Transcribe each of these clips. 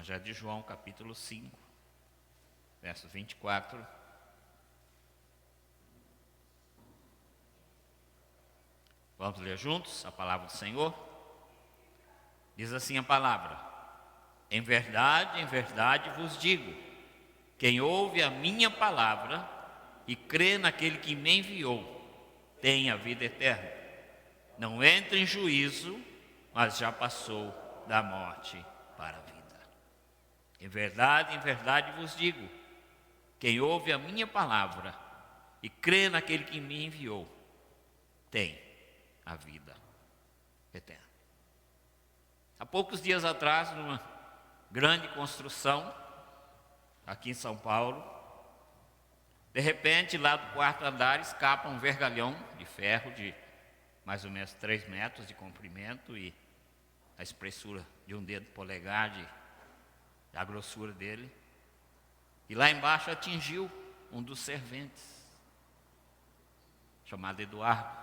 Evangelho de João, capítulo 5, verso 24. Vamos ler juntos a palavra do Senhor? Diz assim a palavra: em verdade vos digo, quem ouve a minha palavra e crê naquele que me enviou, tem a vida eterna. Não entra em juízo, mas já passou da morte para a vida. Em verdade vos digo, quem ouve a minha palavra e crê naquele que me enviou, tem a vida eterna. Há poucos dias atrás, numa grande construção aqui em São Paulo, de repente, lá do quarto andar, escapa um vergalhão de ferro de mais ou menos 3 metros de comprimento e a espessura de um dedo polegar, a grossura dele. E lá embaixo atingiu um dos serventes, chamado Eduardo,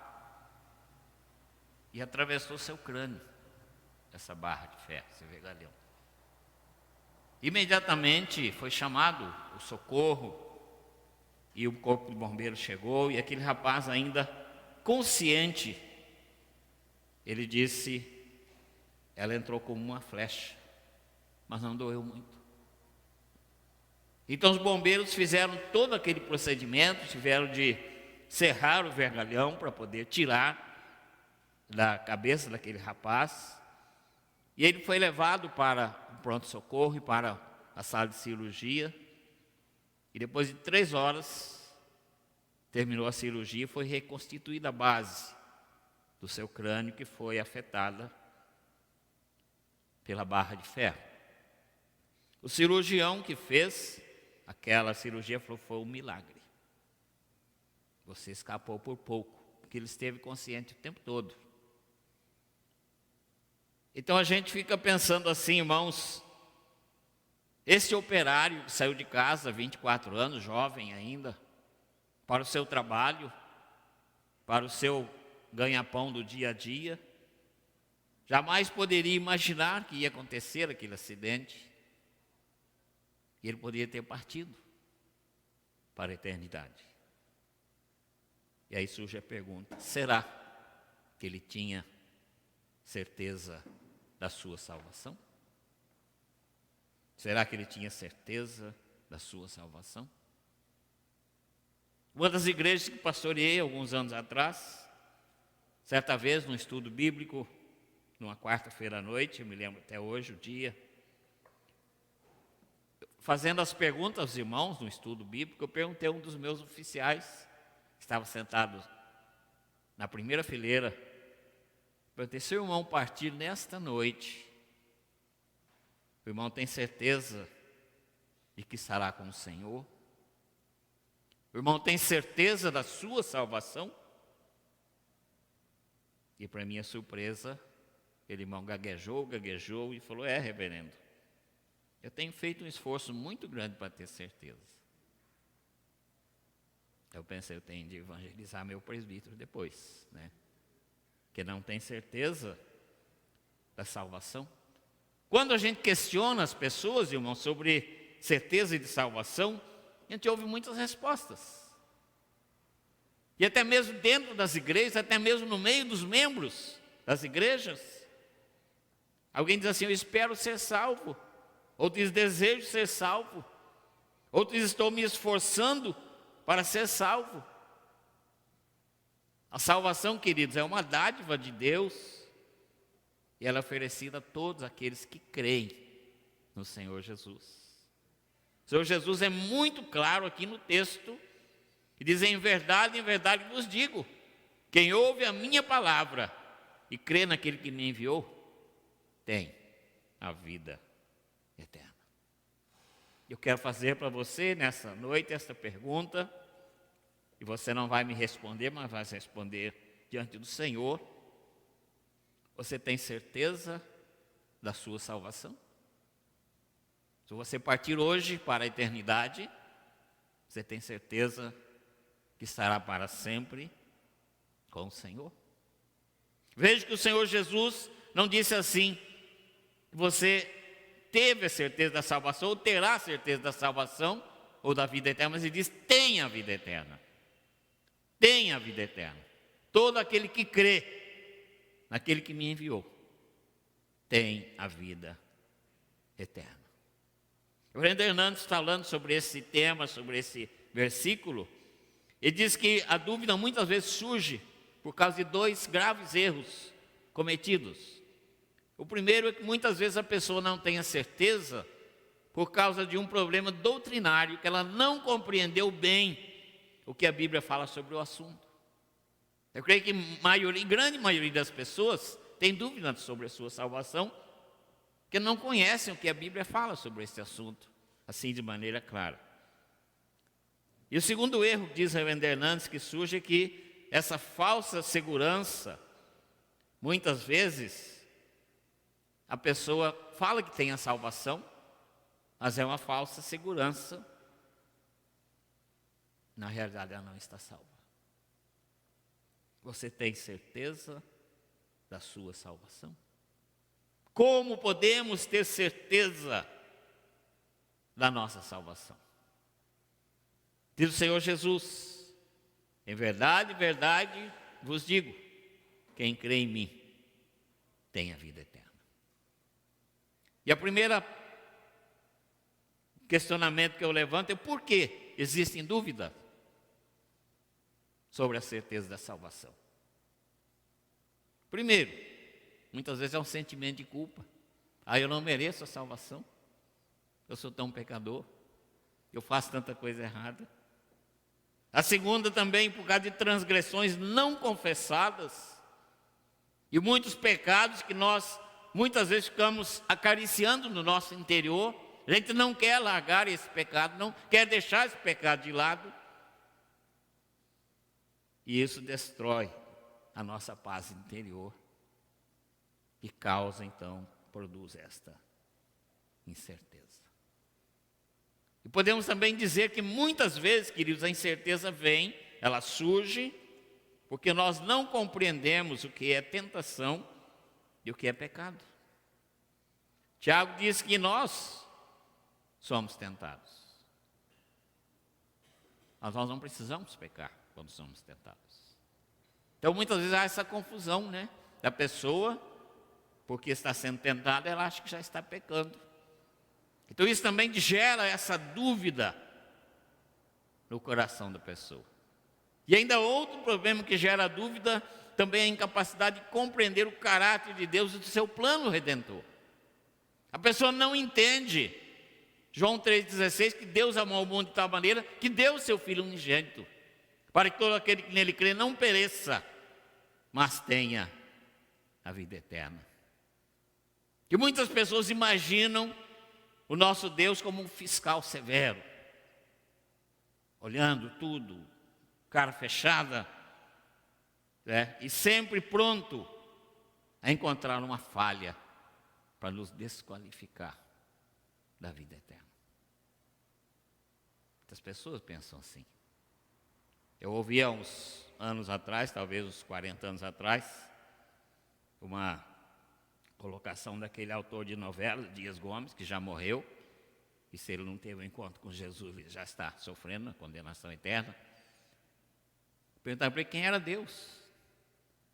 e atravessou seu crânio, essa barra de ferro, esse vergalhão. Imediatamente foi chamado o socorro e o corpo de bombeiros chegou, e aquele rapaz ainda consciente, ele disse: ela entrou como uma flecha, mas não doeu muito. Então os bombeiros fizeram todo aquele procedimento, tiveram de serrar o vergalhão para poder tirar da cabeça daquele rapaz, e ele foi levado para o pronto-socorro e para a sala de cirurgia, e depois de 3 horas terminou a cirurgia e foi reconstituída a base do seu crânio, que foi afetada pela barra de ferro. O cirurgião que fez aquela cirurgia falou: foi um milagre. Você escapou por pouco, porque ele esteve consciente o tempo todo. Então a gente fica pensando assim, irmãos, esse operário que saiu de casa, 24 anos, jovem ainda, para o seu trabalho, para o seu ganha-pão do dia a dia, jamais poderia imaginar que ia acontecer aquele acidente. E ele poderia ter partido para a eternidade. E aí surge a pergunta: será que ele tinha certeza da sua salvação? Será que ele tinha certeza da sua salvação? Uma das igrejas que pastoreei alguns anos atrás, certa vez num estudo bíblico, numa quarta-feira à noite, eu me lembro até hoje o dia, fazendo as perguntas aos irmãos no estudo bíblico, eu perguntei a um dos meus oficiais, que estava sentado na primeira fileira, perguntei: se o irmão partir nesta noite, o irmão tem certeza de que estará com o Senhor? O irmão tem certeza da sua salvação? E para minha surpresa, aquele irmão gaguejou e falou: é, reverendo, eu tenho feito um esforço muito grande para ter certeza. Eu pensei: eu tenho de evangelizar meu presbítero depois, né? Que não tem certeza da salvação. Quando a gente questiona as pessoas, irmão, sobre certeza de salvação, a gente ouve muitas respostas. E até mesmo dentro das igrejas, até mesmo no meio dos membros das igrejas, alguém diz assim: eu espero ser salvo. Outro diz: desejo ser salvo. Outro diz: estou me esforçando para ser salvo. A salvação, queridos, é uma dádiva de Deus, e ela é oferecida a todos aqueles que creem no Senhor Jesus. O Senhor Jesus é muito claro aqui no texto, e diz: em verdade vos digo, quem ouve a minha palavra e crê naquele que me enviou, tem a vida eterna. Eu quero fazer para você nessa noite esta pergunta, e você não vai me responder, mas vai responder diante do Senhor. Você tem certeza da sua salvação? Se você partir hoje para a eternidade, você tem certeza que estará para sempre com o Senhor? Veja que o Senhor Jesus não disse assim: você teve a certeza da salvação, ou terá a certeza da salvação, ou da vida eterna, mas ele diz: tem a vida eterna. Tem a vida eterna. Todo aquele que crê naquele que me enviou, tem a vida eterna. O reverendo Hernandes, falando sobre esse tema, sobre esse versículo, ele diz que a dúvida muitas vezes surge por causa de dois graves erros cometidos. O primeiro é que muitas vezes a pessoa não tem a certeza por causa de um problema doutrinário, que ela não compreendeu bem o que a Bíblia fala sobre o assunto. Eu creio que grande maioria das pessoas tem dúvidas sobre a sua salvação, que não conhecem o que a Bíblia fala sobre esse assunto, assim de maneira clara. E o segundo erro, diz o reverendo Hernandes, que surge é que essa falsa segurança, muitas vezes, a pessoa fala que tem a salvação, mas é uma falsa segurança. Na realidade, ela não está salva. Você tem certeza da sua salvação? Como podemos ter certeza da nossa salvação? Diz o Senhor Jesus: em verdade, verdade vos digo, quem crê em mim tem a vida eterna. E a primeira questionamento que eu levanto é: por que existem dúvidas sobre a certeza da salvação? Primeiro, muitas vezes é um sentimento de culpa. Eu não mereço a salvação, eu sou tão pecador, eu faço tanta coisa errada. A segunda também, por causa de transgressões não confessadas e muitos pecados que nós muitas vezes ficamos acariciando no nosso interior. A gente não quer largar esse pecado, não quer deixar esse pecado de lado. E isso destrói a nossa paz interior e causa, então, produz esta incerteza. E podemos também dizer que muitas vezes, queridos, a incerteza vem, ela surge, porque nós não compreendemos o que é tentação e o que é pecado. Tiago diz que nós somos tentados, mas nós não precisamos pecar quando somos tentados. Então muitas vezes há essa confusão, da pessoa, porque está sendo tentada, ela acha que já está pecando. Então isso também gera essa dúvida no coração da pessoa. E ainda outro problema que gera dúvida também é a incapacidade de compreender o caráter de Deus e do seu plano redentor. A pessoa não entende João 3,16, que Deus amou o mundo de tal maneira que deu o seu Filho unigênito, para que todo aquele que nele crê não pereça, mas tenha a vida eterna. E muitas pessoas imaginam o nosso Deus como um fiscal severo, olhando tudo, cara fechada, e sempre pronto a encontrar uma falha para nos desqualificar da vida eterna. Muitas pessoas pensam assim. Eu ouvi há uns anos atrás, talvez uns 40 anos atrás, uma colocação daquele autor de novela, Dias Gomes, que já morreu, e se ele não teve um encontro com Jesus, ele já está sofrendo a condenação eterna. Perguntaram para ele quem era Deus.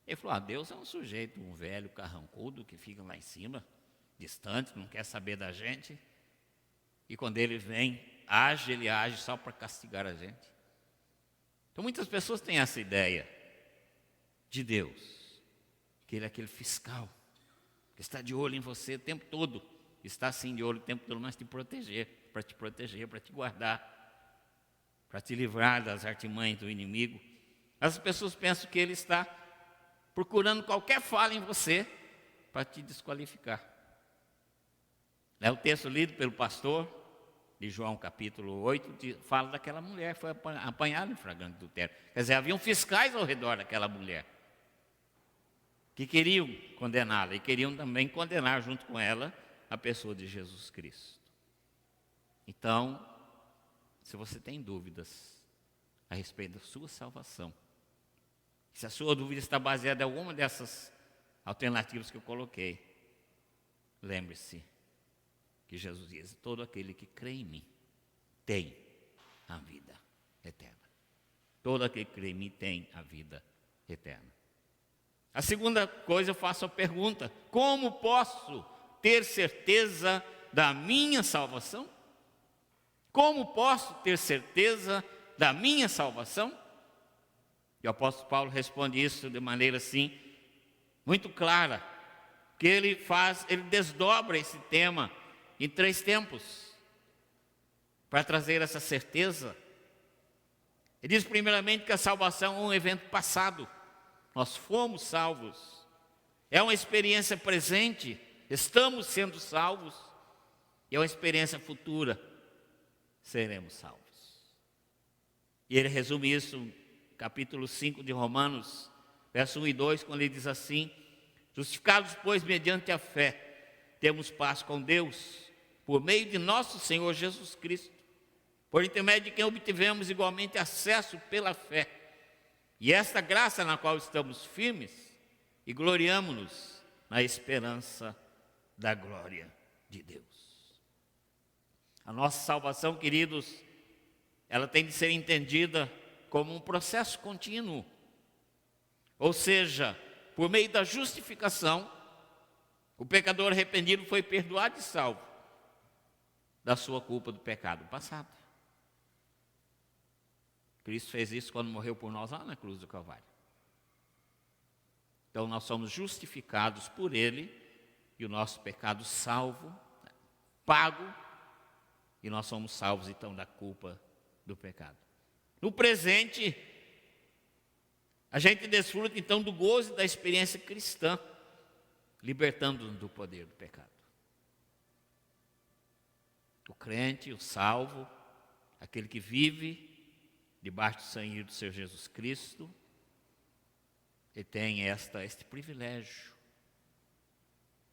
Ele falou: Deus é um sujeito, um velho carrancudo que fica lá em cima, distante, não quer saber da gente, e quando ele vem, ele age só para castigar a gente. Então muitas pessoas têm essa ideia de Deus, que ele é aquele fiscal, que está de olho em você o tempo todo, está assim de olho o tempo todo, mas para te guardar, para te livrar das artimanhas do inimigo. As pessoas pensam que ele está procurando qualquer falha em você para te desqualificar. O texto lido pelo pastor, de João capítulo 8, fala daquela mulher que foi apanhada em flagrante adultério. Quer dizer, haviam fiscais ao redor daquela mulher que queriam condená-la e queriam também condenar junto com ela a pessoa de Jesus Cristo. Então, se você tem dúvidas a respeito da sua salvação, se a sua dúvida está baseada em alguma dessas alternativas que eu coloquei, lembre-se que que Jesus diz: todo aquele que crê em mim tem a vida eterna. Todo aquele que crê em mim tem a vida eterna. A segunda coisa, eu faço a pergunta: como posso ter certeza da minha salvação? Como posso ter certeza da minha salvação? E o apóstolo Paulo responde isso de maneira assim, muito clara, que ele desdobra esse tema em 3 tempos, para trazer essa certeza. Ele diz primeiramente que a salvação é um evento passado, nós fomos salvos, é uma experiência presente, estamos sendo salvos, e é uma experiência futura, seremos salvos. E ele resume isso no capítulo 5 de Romanos, verso 1 e 2, quando ele diz assim: justificados, pois, mediante a fé, temos paz com Deus, por meio de nosso Senhor Jesus Cristo, por intermédio de quem obtivemos igualmente acesso pela fé. E esta graça na qual estamos firmes e gloriamo-nos na esperança da glória de Deus. A nossa salvação, queridos, ela tem de ser entendida como um processo contínuo. Ou seja, por meio da justificação, o pecador arrependido foi perdoado e salvo da sua culpa do pecado passado. Cristo fez isso quando morreu por nós lá na cruz do Calvário. Então nós somos justificados por Ele e o nosso pecado salvo, pago, e nós somos salvos então da culpa do pecado. No presente, a gente desfruta então do gozo da experiência cristã, libertando-nos do poder do pecado. O crente, o salvo, aquele que vive debaixo do sangue do Senhor Jesus Cristo, ele tem este privilégio.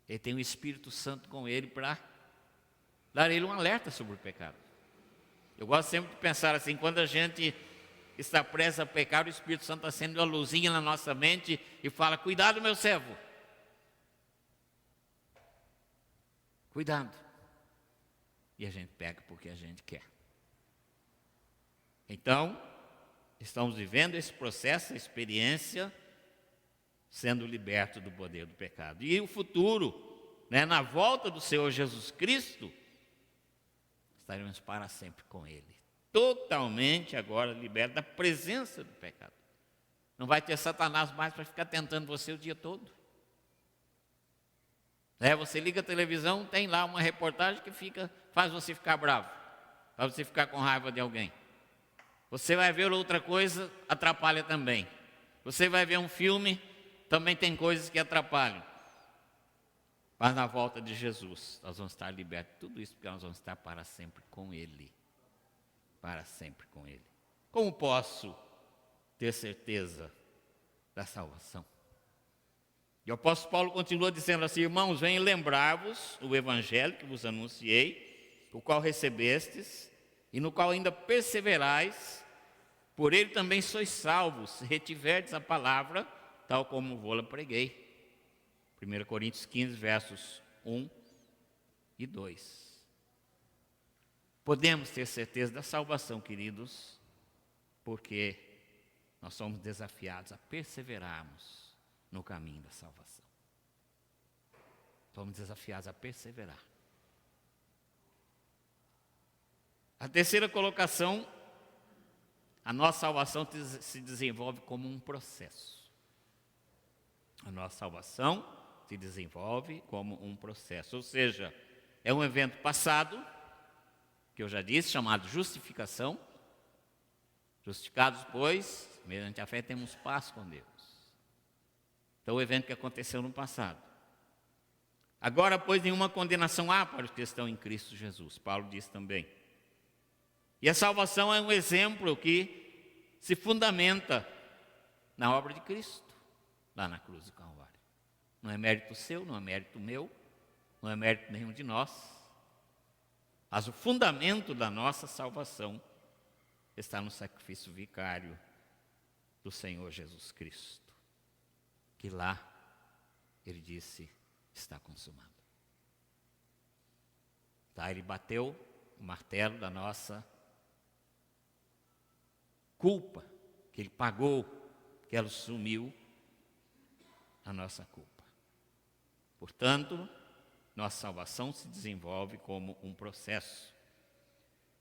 Ele tem o Espírito Santo com ele para dar a ele um alerta sobre o pecado. Eu gosto sempre de pensar assim, quando a gente está prestes a pecar, o Espírito Santo acende uma luzinha na nossa mente e fala: cuidado, meu servo. Cuidado. E a gente pega porque a gente quer. Então, estamos vivendo esse processo, essa experiência, sendo liberto do poder do pecado. E o futuro, na volta do Senhor Jesus Cristo, estaremos para sempre com Ele. Totalmente agora liberto da presença do pecado. Não vai ter Satanás mais para ficar tentando você o dia todo. Você liga a televisão, tem lá uma reportagem que faz você ficar bravo, faz você ficar com raiva de alguém. Você vai ver outra coisa, atrapalha também. Você vai ver um filme, também tem coisas que atrapalham. Mas na volta de Jesus, nós vamos estar libertos de tudo isso, porque nós vamos estar para sempre com Ele. Para sempre com Ele. Como posso ter certeza da salvação? E o apóstolo Paulo continua dizendo assim: irmãos, venho lembrar-vos o evangelho que vos anunciei, o qual recebestes, e no qual ainda perseverais, por ele também sois salvos, se retiverdes a palavra, tal como vou-la preguei. 1 Coríntios 15, versos 1 e 2. Podemos ter certeza da salvação, queridos, porque nós somos desafiados a perseverarmos no caminho da salvação. Somos desafiados a perseverar. A terceira colocação: a nossa salvação se desenvolve como um processo. A nossa salvação se desenvolve como um processo, ou seja, é um evento passado, que eu já disse, chamado justificação. Justificados, pois, mediante a fé temos paz com Deus. Então, o evento que aconteceu no passado. Agora, pois, nenhuma condenação há para os que estão em Cristo Jesus. Paulo diz também. E a salvação é um exemplo que se fundamenta na obra de Cristo, lá na cruz do Calvário. Não é mérito seu, não é mérito meu, não é mérito nenhum de nós. Mas o fundamento da nossa salvação está no sacrifício vicário do Senhor Jesus Cristo, que lá ele disse: está consumado. Tá? Ele bateu o martelo da nossa culpa, que ele pagou, que ele assumiu a nossa culpa. Portanto, nossa salvação se desenvolve como um processo.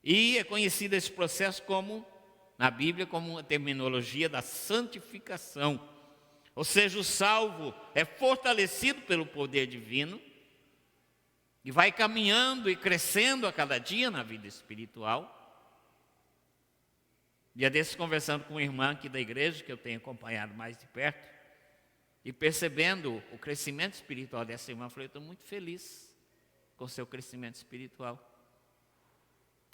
E é conhecido esse processo como, na Bíblia, como uma terminologia da santificação. Ou seja, o salvo é fortalecido pelo poder divino e vai caminhando e crescendo a cada dia na vida espiritual. Dia desses, conversando com uma irmã aqui da igreja, que eu tenho acompanhado mais de perto, e percebendo o crescimento espiritual dessa irmã, eu falei, eu estou muito feliz com o seu crescimento espiritual.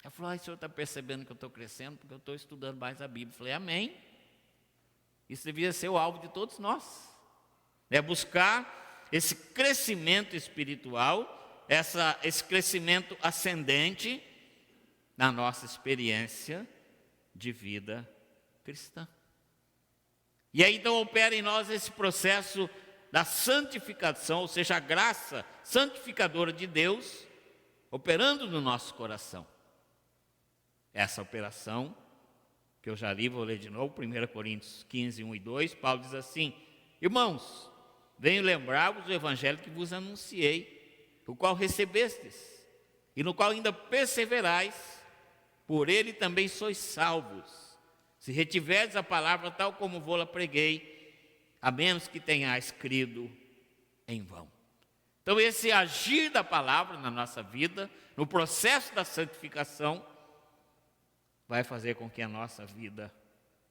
Ela falou, o senhor está percebendo que eu estou crescendo porque eu estou estudando mais a Bíblia. Eu falei, amém. Isso devia ser o alvo de todos nós. É buscar esse crescimento espiritual, esse crescimento ascendente na nossa experiência de vida cristã. E aí então opera em nós esse processo da santificação, ou seja, a graça santificadora de Deus operando no nosso coração. Essa operação, que eu já li, vou ler de novo, 1 Coríntios 15, 1 e 2, Paulo diz assim, irmãos, venho lembrar-vos do evangelho que vos anunciei, o qual recebestes, e no qual ainda perseverais, por ele também sois salvos, se retiverdes a palavra tal como vou-la preguei, a menos que tenhais crido em vão. Então esse agir da palavra na nossa vida, no processo da santificação, vai fazer com que a nossa vida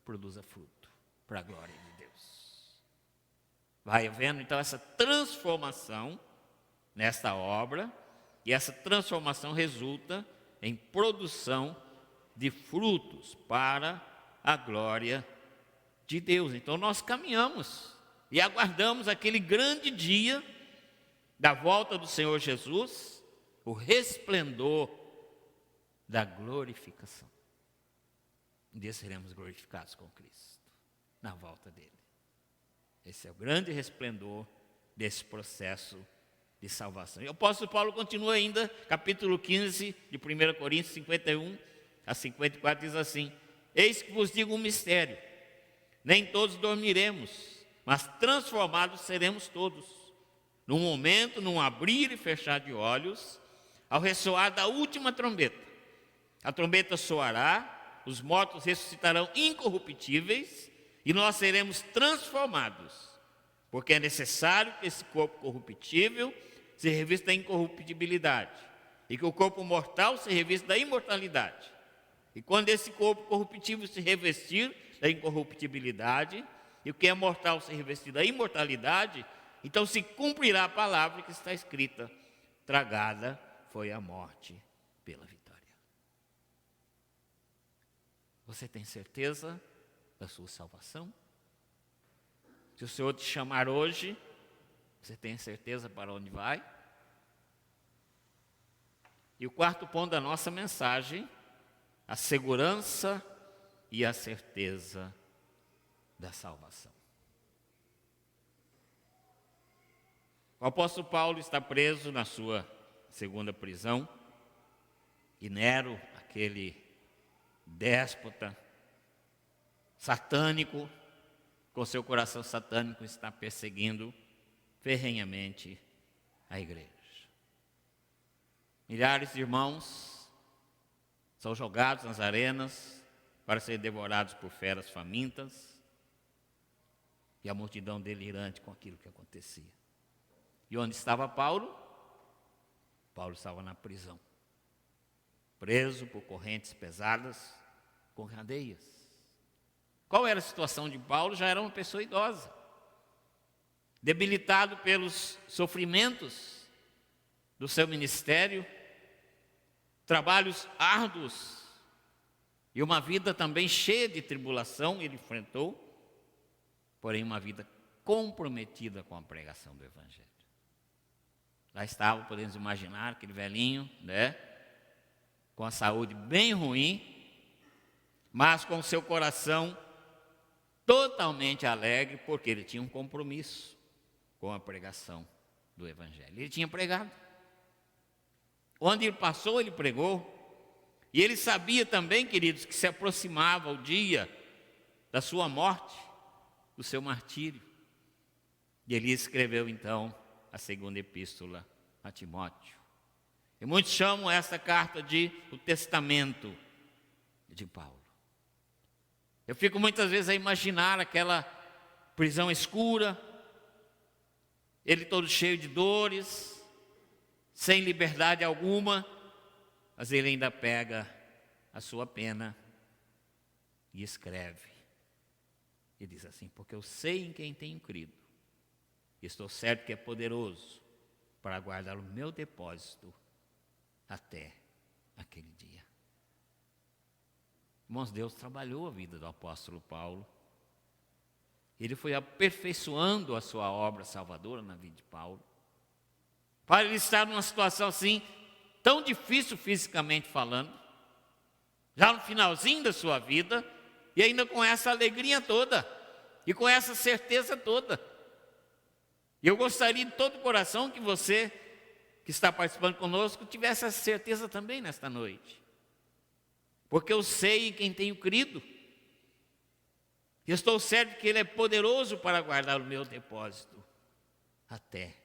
produza fruto, para a glória de Deus. Vai havendo então essa transformação nesta obra, e essa transformação resulta em produção de frutos para a glória de Deus. Então nós caminhamos e aguardamos aquele grande dia da volta do Senhor Jesus, o resplendor da glorificação. Um dia seremos glorificados com Cristo, na volta dele. Esse é o grande resplendor desse processo de salvação. E o apóstolo Paulo continua ainda, capítulo 15 de 1 Coríntios 51 a 54, diz assim, eis que vos digo um mistério, nem todos dormiremos, mas transformados seremos todos, num momento, num abrir e fechar de olhos, ao ressoar da última trombeta. A trombeta soará, os mortos ressuscitarão incorruptíveis e nós seremos transformados, porque é necessário que esse corpo corruptível se revista da incorruptibilidade e que o corpo mortal se revista da imortalidade. E quando esse corpo corruptível se revestir da incorruptibilidade e o que é mortal se revestir da imortalidade, então se cumprirá a palavra que está escrita, tragada foi a morte pela vitória. Você tem certeza da sua salvação? Se o Senhor te chamar hoje, você tem certeza para onde vai? E o quarto ponto da nossa mensagem, a segurança e a certeza da salvação. O apóstolo Paulo está preso na sua segunda prisão, e Nero, aquele déspota satânico, com seu coração satânico, está perseguindo ferrenhamente a igreja. Milhares de irmãos são jogados nas arenas para serem devorados por feras famintas, e a multidão delirante com aquilo que acontecia. E onde estava Paulo? Paulo estava na prisão, preso por correntes pesadas, com cadeias. Qual era a situação de Paulo? Já era uma pessoa idosa, debilitado pelos sofrimentos do seu ministério, trabalhos árduos e uma vida também cheia de tribulação ele enfrentou, porém uma vida comprometida com a pregação do Evangelho. Lá estava, podemos imaginar, aquele velhinho, com a saúde bem ruim, mas com o seu coração totalmente alegre, porque ele tinha um compromisso com a pregação do Evangelho. Ele tinha pregado. Onde ele passou, ele pregou. E ele sabia também, queridos, que se aproximava o dia da sua morte, do seu martírio. E ele escreveu então a segunda epístola a Timóteo. E muitos chamam essa carta de o testamento de Paulo. Eu fico muitas vezes a imaginar aquela prisão escura, ele todo cheio de dores, sem liberdade alguma, mas ele ainda pega a sua pena e escreve. E diz assim: porque eu sei em quem tenho crido, e estou certo que é poderoso para guardar o meu depósito até aquele dia. Irmãos, Deus trabalhou a vida do apóstolo Paulo. Ele foi aperfeiçoando a sua obra salvadora na vida de Paulo. Para ele estar numa situação assim, tão difícil fisicamente falando, já no finalzinho da sua vida, e ainda com essa alegria toda, e com essa certeza toda. E eu gostaria de todo o coração que você, que está participando conosco, tivesse essa certeza também nesta noite. Porque eu sei em quem tenho crido, e estou certo que Ele é poderoso para guardar o meu depósito até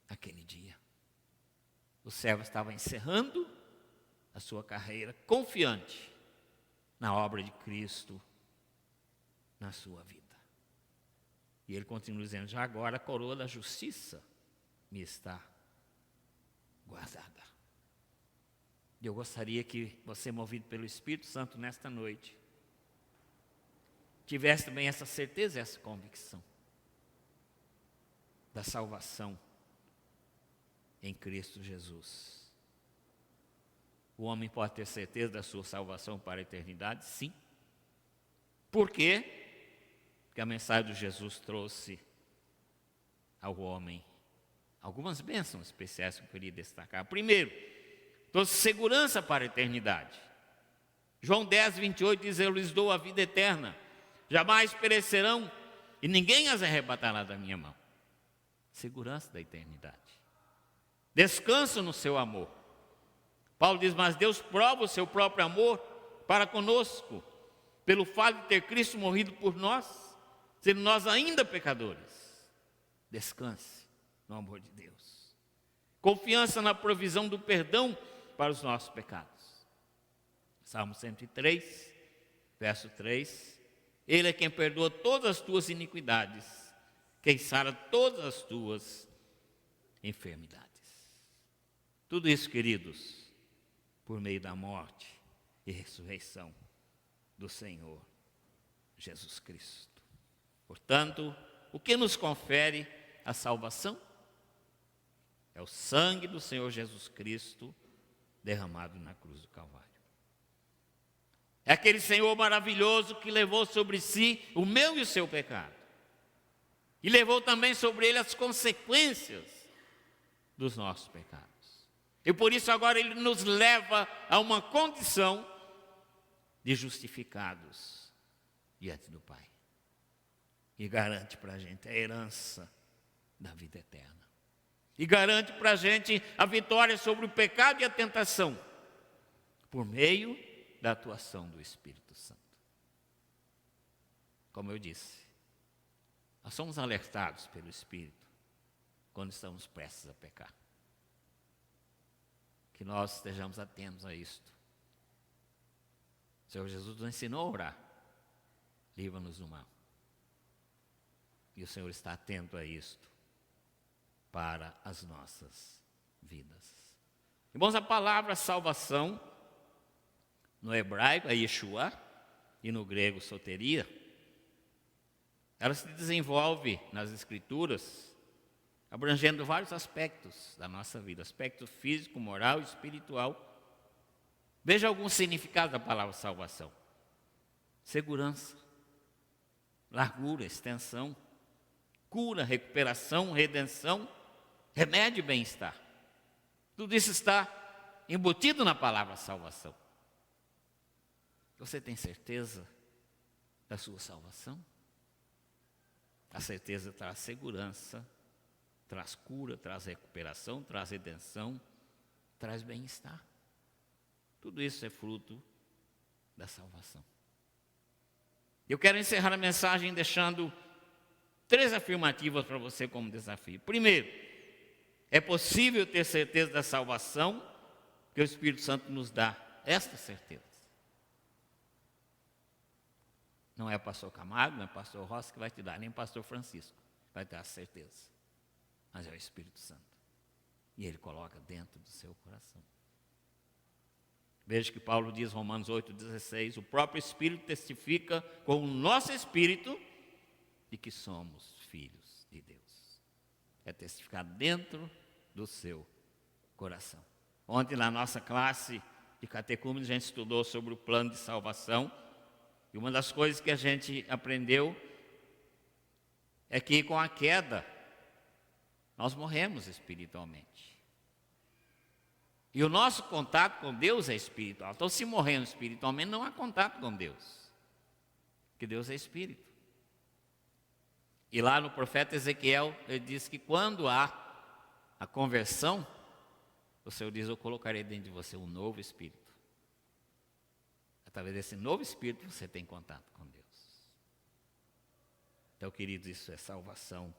aquele dia. O servo estava encerrando a sua carreira, confiante na obra de Cristo na sua vida. E ele continua dizendo: já agora a coroa da justiça me está guardada. E eu gostaria que você, movido pelo Espírito Santo nesta noite, tivesse também essa certeza, essa convicção da salvação em Cristo Jesus. O homem pode ter certeza da sua salvação para a eternidade? Sim. Por quê? Porque a mensagem de Jesus trouxe ao homem algumas bênçãos especiais que eu queria destacar. Primeiro, trouxe segurança para a eternidade. João 10, 28 diz: eu lhes dou a vida eterna, jamais perecerão e ninguém as arrebatará da minha mão. Segurança da eternidade. Descanso no seu amor. Paulo diz: mas Deus prova o seu próprio amor para conosco, pelo fato de ter Cristo morrido por nós, sendo nós ainda pecadores. Descanse no amor de Deus. Confiança na provisão do perdão para os nossos pecados. Salmo 103, verso 3. Ele é quem perdoa todas as tuas iniquidades, quem sara todas as tuas enfermidades. Tudo isso, queridos, por meio da morte e ressurreição do Senhor Jesus Cristo. Portanto, o que nos confere a salvação? É o sangue do Senhor Jesus Cristo derramado na cruz do Calvário. É aquele Senhor maravilhoso que levou sobre si o meu e o seu pecado. E levou também sobre ele as consequências dos nossos pecados. E por isso agora ele nos leva a uma condição de justificados diante do Pai. E garante para a gente a herança da vida eterna. E garante para a gente a vitória sobre o pecado e a tentação, por meio da atuação do Espírito Santo. Como eu disse, nós somos alertados pelo Espírito quando estamos prestes a pecar. Que nós estejamos atentos a isto. O Senhor Jesus nos ensinou a orar: livra-nos do mal. E o Senhor está atento a isto para as nossas vidas. Irmãos, a palavra salvação, no hebraico é Yeshua e no grego soteria, ela se desenvolve nas Escrituras abrangendo vários aspectos da nossa vida, aspecto físico, moral e espiritual. Veja alguns significados da palavra salvação: segurança, largura, extensão, cura, recuperação, redenção, remédio e bem-estar. Tudo isso está embutido na palavra salvação. Você tem certeza da sua salvação? A certeza traz segurança, traz cura, traz recuperação, traz redenção, traz bem-estar. Tudo isso é fruto da salvação. Eu quero encerrar a mensagem deixando 3 afirmativas para você como desafio. Primeiro, é possível ter certeza da salvação, que o Espírito Santo nos dá esta certeza. Não é o pastor Camargo, não é o pastor Rossi que vai te dar, nem o pastor Francisco vai ter a certeza. Mas é o Espírito Santo. E ele coloca dentro do seu coração. Veja que Paulo diz, Romanos 8,16, o próprio Espírito testifica com o nosso Espírito de que somos filhos de Deus. É testificar dentro do seu coração. Ontem na nossa classe de catecúmenos a gente estudou sobre o plano de salvação. E uma das coisas que a gente aprendeu é que com a queda nós morremos espiritualmente. E o nosso contato com Deus é espiritual. Então, se morremos espiritualmente, não há contato com Deus. Porque Deus é espírito. E lá no profeta Ezequiel, ele diz que quando há a conversão, o Senhor diz, eu colocarei dentro de você um novo espírito. Através desse novo espírito, você tem contato com Deus. Então, queridos, isso é salvação.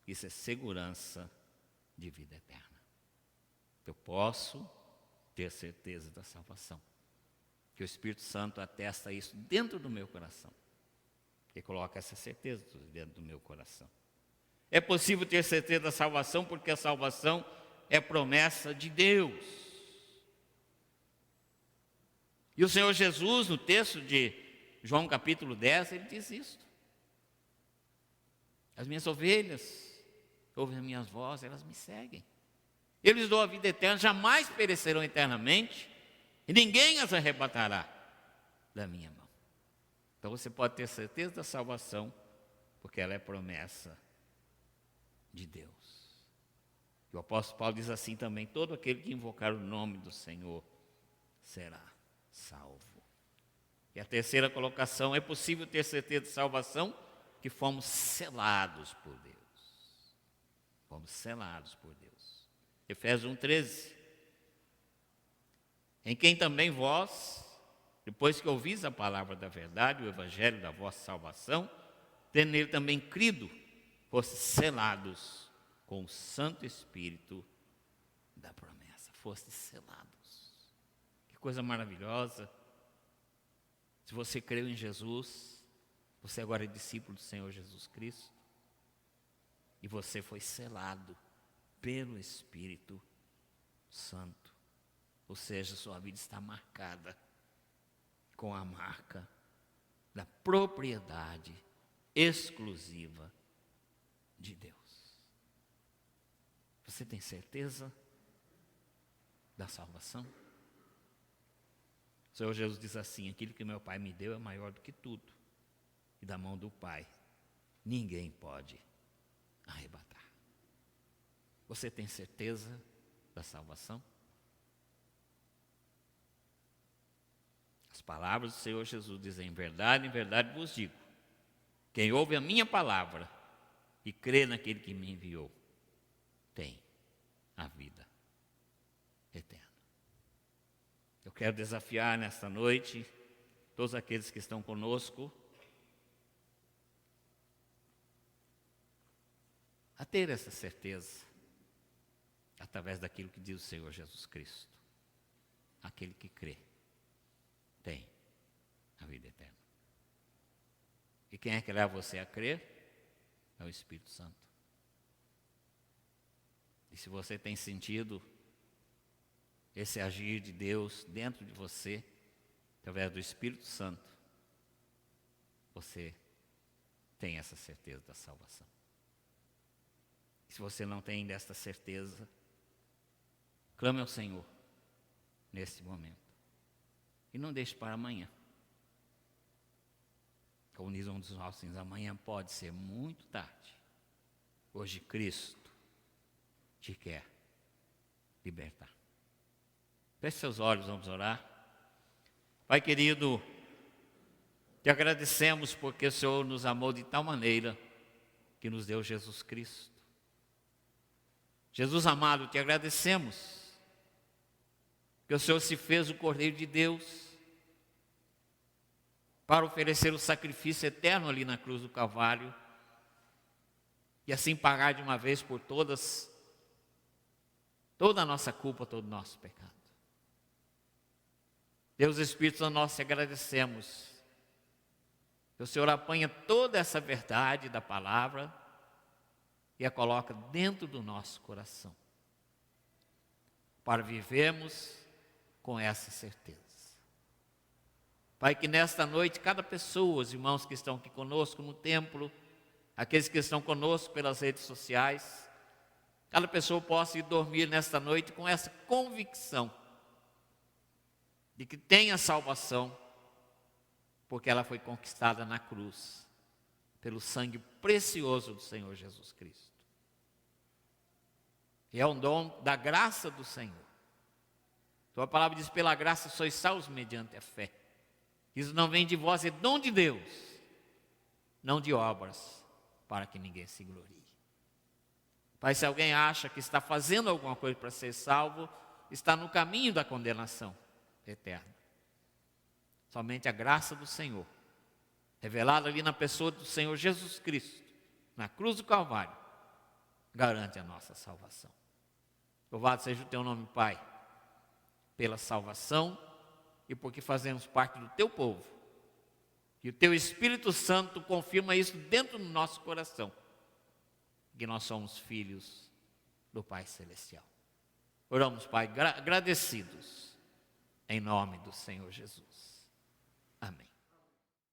Isso é segurança de vida eterna. Eu posso ter certeza da salvação. Que o Espírito Santo atesta isso dentro do meu coração. E coloca essa certeza dentro do meu coração. É possível ter certeza da salvação porque a salvação é promessa de Deus. E o Senhor Jesus, no texto de João capítulo 10, ele diz isso. As minhas ovelhas ouvem as minhas vozes, elas me seguem. Eu lhes dou a vida eterna, jamais perecerão eternamente, e ninguém as arrebatará da minha mão. Então você pode ter certeza da salvação, porque ela é promessa de Deus. E o apóstolo Paulo diz assim também, todo aquele que invocar o nome do Senhor será salvo. E a terceira colocação, é possível ter certeza de salvação, que fomos selados por Deus. Fomos selados por Deus. Efésios 1,13. Em quem também vós, depois que ouvis a palavra da verdade, o evangelho da vossa salvação, tendo nele também crido, fostes selados com o Santo Espírito da promessa. Fostes selados. Que coisa maravilhosa. Se você creu em Jesus, você agora é discípulo do Senhor Jesus Cristo. E você foi selado pelo Espírito Santo. Ou seja, sua vida está marcada com a marca da propriedade exclusiva de Deus. Você tem certeza da salvação? O Senhor Jesus diz assim, aquilo que meu Pai me deu é maior do que tudo. E da mão do Pai, ninguém pode arrebatar. Você tem certeza da salvação? As palavras do Senhor Jesus dizem, em verdade vos digo, quem ouve a minha palavra e crê naquele que me enviou, tem a vida eterna. Eu quero desafiar nesta noite todos aqueles que estão conosco a ter essa certeza através daquilo que diz o Senhor Jesus Cristo. Aquele que crê tem a vida eterna. E quem é que leva você a crer? É o Espírito Santo. E se você tem sentido esse agir de Deus dentro de você, através do Espírito Santo, você tem essa certeza da salvação. E se você não tem desta certeza, clame ao Senhor neste momento. E não deixe para amanhã. Como diz um dos nossos, amanhã pode ser muito tarde. Hoje Cristo te quer libertar. Feche seus olhos, vamos orar. Pai querido, te agradecemos porque o Senhor nos amou de tal maneira que nos deu Jesus Cristo. Jesus amado, te agradecemos que o Senhor se fez o Cordeiro de Deus para oferecer o sacrifício eterno ali na cruz do Calvário e assim pagar de uma vez por todas toda a nossa culpa, todo o nosso pecado. Deus Espírito Santo, nós te agradecemos que o Senhor apanha toda essa verdade da palavra e a coloca dentro do nosso coração, para vivermos com essa certeza. Pai, que nesta noite cada pessoa, os irmãos que estão aqui conosco no templo, aqueles que estão conosco pelas redes sociais, cada pessoa possa ir dormir nesta noite com essa convicção de que tem a salvação, porque ela foi conquistada na cruz, pelo sangue precioso do Senhor Jesus Cristo. E é um dom da graça do Senhor. Tua palavra diz, pela graça sois salvos mediante a fé. Isso não vem de vós, é dom de Deus, não de obras, para que ninguém se glorie. Pai, se alguém acha que está fazendo alguma coisa para ser salvo, está no caminho da condenação eterna. Somente a graça do Senhor, revelada ali na pessoa do Senhor Jesus Cristo, na cruz do Calvário, garante a nossa salvação. Louvado seja o teu nome, Pai, pela salvação e porque fazemos parte do teu povo. E o teu Espírito Santo confirma isso dentro do nosso coração, que nós somos filhos do Pai Celestial. Oramos, Pai, agradecidos, em nome do Senhor Jesus. Amém.